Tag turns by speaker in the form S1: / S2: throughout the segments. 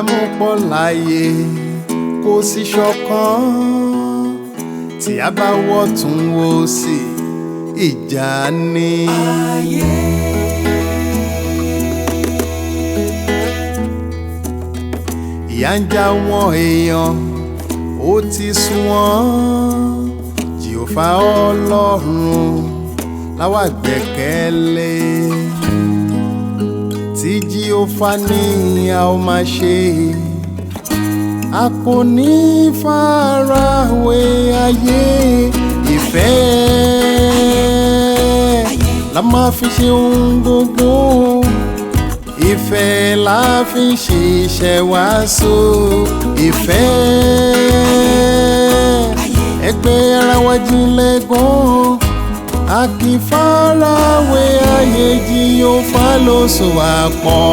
S1: ìdààmú pọ̀ láyé kò sí ṣọ̀kan tí a bá wọ̀ tún wò sí ìjà ni. ìyà ń já wọn èèyàn ó ti sún wọn Jehofa Ọlọ́run láwa gbẹ́kẹ̀lé tí Jehofa ní a ó máa ṣe a kò ní farawé ayé ìfẹ́ la máa fi ṣe ohun gbogbo ìfẹ́ la fi ṣiṣẹ́ wàásù ìfẹ́ ẹgbẹ́ ara wa jinlẹ̀ gan a kì í farawé ayé Jehofa ló so wá pọ̀.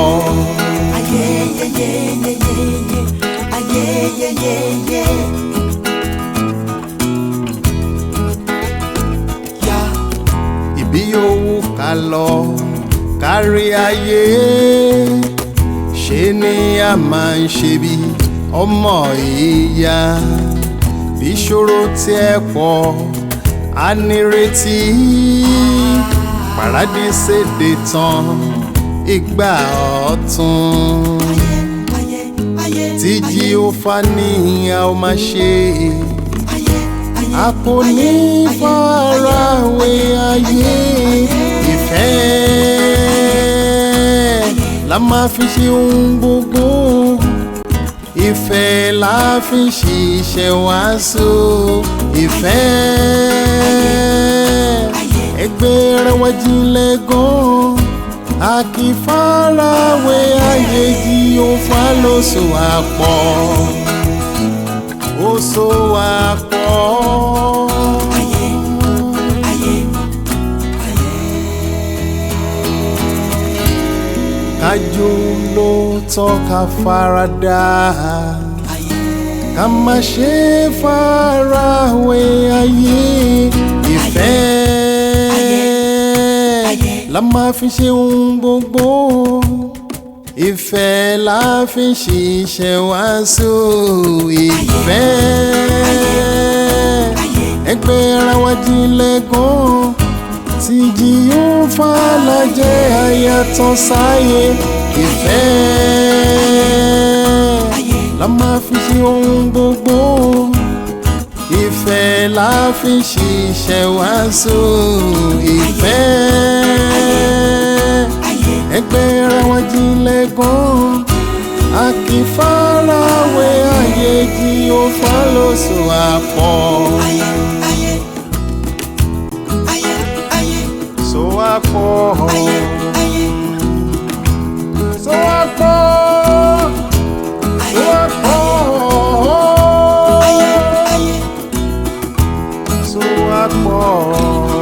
S1: Ibi yòówù ká lọ kárí ayé ṣe ni a máa ń ṣe bí ọmọ ìyá bí ìṣòro tí ẹ pọ̀ a nírètí paradíṣe dé tán ìgbà ọ̀tun tí Jehofa ní a ó máa ṣe a kò ní farawé ayé ìfẹ́ la máa fi ṣe ohun gbogbo ìfẹ́ la fi ṣiṣẹ́ wàásù ìfẹ́ ẹgbẹ́ ara wa jinlẹ̀ gan a kì í farawé ayé Jehofa ló so wá pọ̀ ó so wá pọ̀. kájú ló tọ́ka faradà ká má ṣe farawé ayé ìfẹ́ la máa fi ṣe ohun gbogbo ìfẹ́ la fi ṣiṣẹ́ wàásù ìfẹ́ ẹgbẹ́ ara wa jinlẹ̀ gan tí Jehofa la jẹ́ àyàtọ̀ sáyé ìfẹ́ la máa fi ṣe ohun gbogbo ìfẹ́ la fi ṣiṣẹ́ wàásù ìfẹ́ ẹgbẹ́ ara wa jinlẹ̀ gan a kì í farawé ayé Jehofa ló so wá pọ̀. So wá pọ̀. So wá pọ̀. So wá pọ̀. So wá pọ̀.